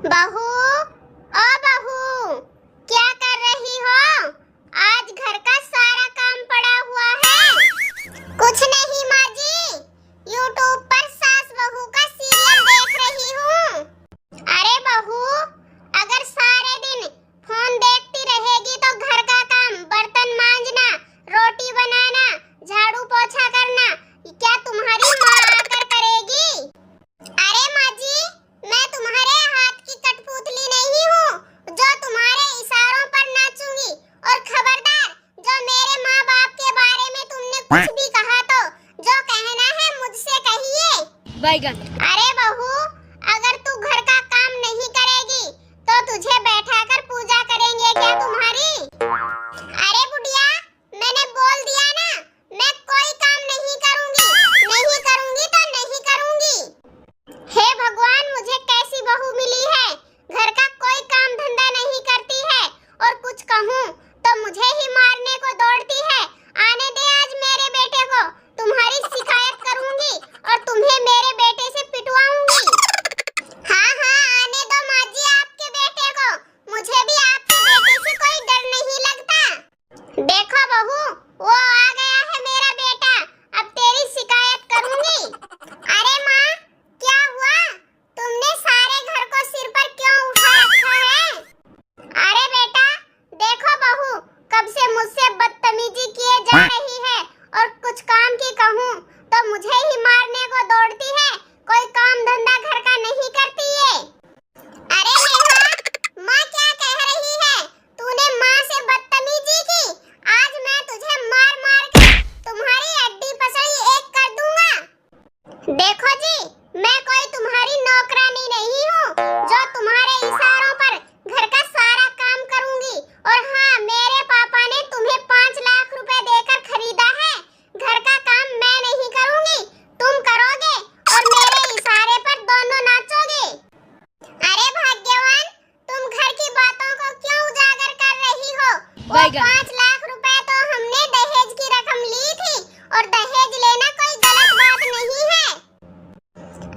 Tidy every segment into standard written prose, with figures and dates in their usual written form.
बहू, ओ बहू, क्या कर रही हो? आज घर का सारा काम पड़ा हुआ है। कुछ नहीं माँ जी, यूट्यूब पर सास बहू का सीरियल देख रही हूँ। अरे बहू, अगर सारे दिन फोन देखती रहेगी तो घर का काम, बर्तन मांजना, रोटी बनाना, झाड़ू पोछा करना, क्या तुम्हारी माँ आकर करेगी? अरे माँ जी, मैं तुम्हारे हाथ की कठपुतली नहीं हूँ जो तुम्हारे इशारों पर नाचूंगी। और खबरदार, जो मेरे माँ बाप के बारे में तुमने कुछ भी कहा तो जो कहना है मुझसे कहिए। बैगन। अरे बहू, अगर तू घर का काम नहीं करेगी तो तुझे बैठाकर पूजा करेंगे क्या तुम्हारी? अरे बुढ़िया, मैंने बोल दिया ना, मैं कोई काम नहीं करूंगी। नहीं करूंगी तो नहीं करूंगी। हे भगवान, मुझे कैसी बहू मिली है, घर का कोई काम धंधा नहीं करती है और कुछ कहूँ तो मुझे ही मारने को दौड़ती है। आने दे आज मेरे बेटे को, तुम्हारी शिकायत करूंगी और तुम्हें मेरे बेटे से पिटवाऊंगी। हाँ हाँ, आने दो माँ जी आपके बेटे को, मुझे भी आपके बेटे से कोई डर नहीं लगता। देखो बहू, वो आ गया है मेरा बेटा, अब तेरी शिकायत करूंगी। अरे माँ, क्या हुआ? तुमने सारे घर को सिर पर क्यों उठा रखा है? अरे बेटा, देखो बहू, कब से मुझसे बदतमीजी किए जा रही है और कुछ काम की कहूँ तो मुझे ही मारने को दौड़ती है। कोई काम धंधा घर का नहीं करती है। अरे नेहा, माँ क्या कह रही है? तूने माँ से बदतमीजी की, आज मैं तुझे मार मार कर तुम्हारी हड्डी पसली एक कर दूंगा। देखो जी, मैं कोई तुम्हारी नौकरानी नहीं हूँ जो तुम्हारे इशारों पर घर का सारा काम करूंगी। और हाँ, मेरे पापा ने तुम्हें 5 लाख रुपए देकर खरीदा है। घर का काम मैं नहीं करूंगी, तुम करोगे और मेरे इशारे पर दोनों नाचोगे। अरे भाग्यवान, तुम घर की बातों को क्यों उजागर कर रही हो? वो 5 लाख रुपए तो हमने दहेज की रकम ली थी और दहेज लेना कोई गलत बात नहीं है।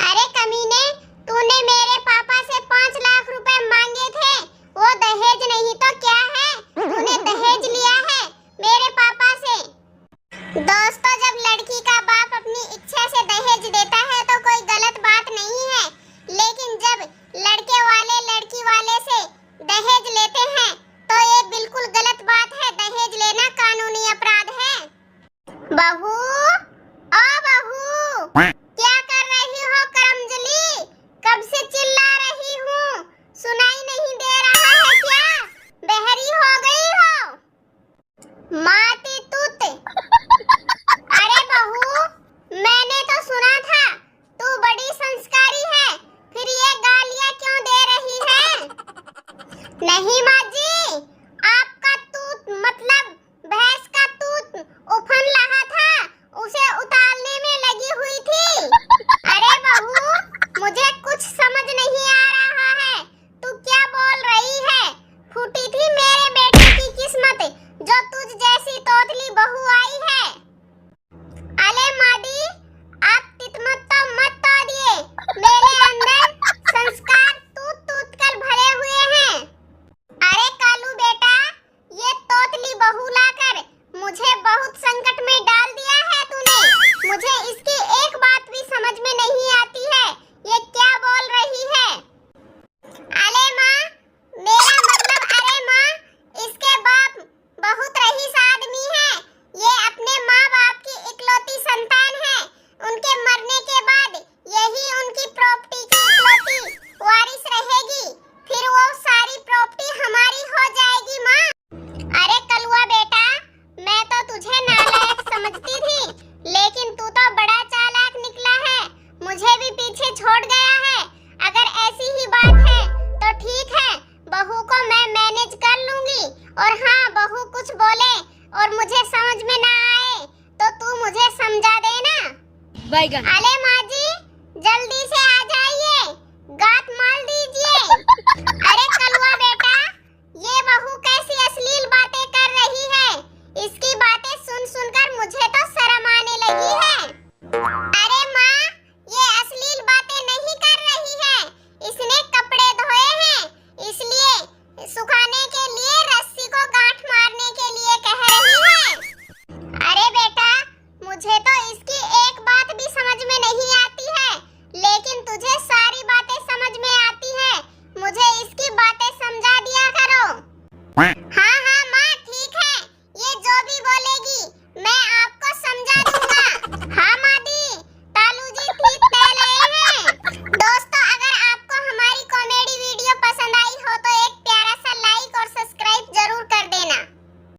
अरे कमीने, तूने मेरे पापा से 5 लाख रुपए मांगे थे, वो दहेज नहीं तो क्या है? तूने दहेज लिया है मेरे पापा से। दोस्तों, जब लड़की का बाप अपनी इच्छा से दहेज देता है तो कोई गलत बात नहीं है, लेकिन जब लड़के वाले लड़की वाले से दहेज लेते हैं तो ये बिल्कुल गलत बात है। दहेज लेना कानूनी अपराध है। बहू, ओ बहू, क्या कर रही हो करमजली? कब से चिल्ला रही हूँ, सुनाई नहीं दे रहा है क्या? बहरी हो गई हो? माती तूत। अरे बहू, मैंने तो सुना था तू बड़ी संस्कारी है, फिर ये गालियाँ क्यों दे रही है? नहीं माँ जी, आपका तूत मतलब भैंस का तूत उफन रहा था, उसे उतारने में लगी हुई थी। अरे बहू, मुझे कुछ समझ नहीं आ रहा है, तू क्या बोल रही है? फूटी थी मेरे बेटे की किस्मत जो तुझ जैसी तोतली बहू आई है। अले मादी, आप तितमत तो मत तोड़िए, मेरे अंदर संस्कार तूत तूत कर भरे हुए हैं। अरे कालू बेटा, ये तोतली बहू लाकर मुझे बहुत संकट में डाल दिया है तूने। मुझे इसकी एक बात भी समझ में नहीं आती है, ये क्या बोल रही है? अरे माँ, मेरा मतलब अरे माँ, इसके बाप बहुत रईस आदमी है। ये अपने माँ बाप की इकलौती संतान है। उनके मरने के बाद यही उनकी प्रॉपर्टी की इकलौती वारिस रहेगी, फिर वो सारी प्रॉपर्टी हमारी हो जाएगी माँ। अरे कलुआ बेटा, मैं तो तुझे नालायक समझती थी, लेकिन तू तो बड़ा चालाक निकला है, मुझे भी पीछे छोड़ गया है। अगर ऐसी ही बात है तो ठीक है, बहू को मैं मैनेज कर लूंगी। और हाँ, बहू कुछ बोले और मुझे समझ में ना आए तो तू मुझे समझा देना। बैगन। अले माँ जी, जल्दी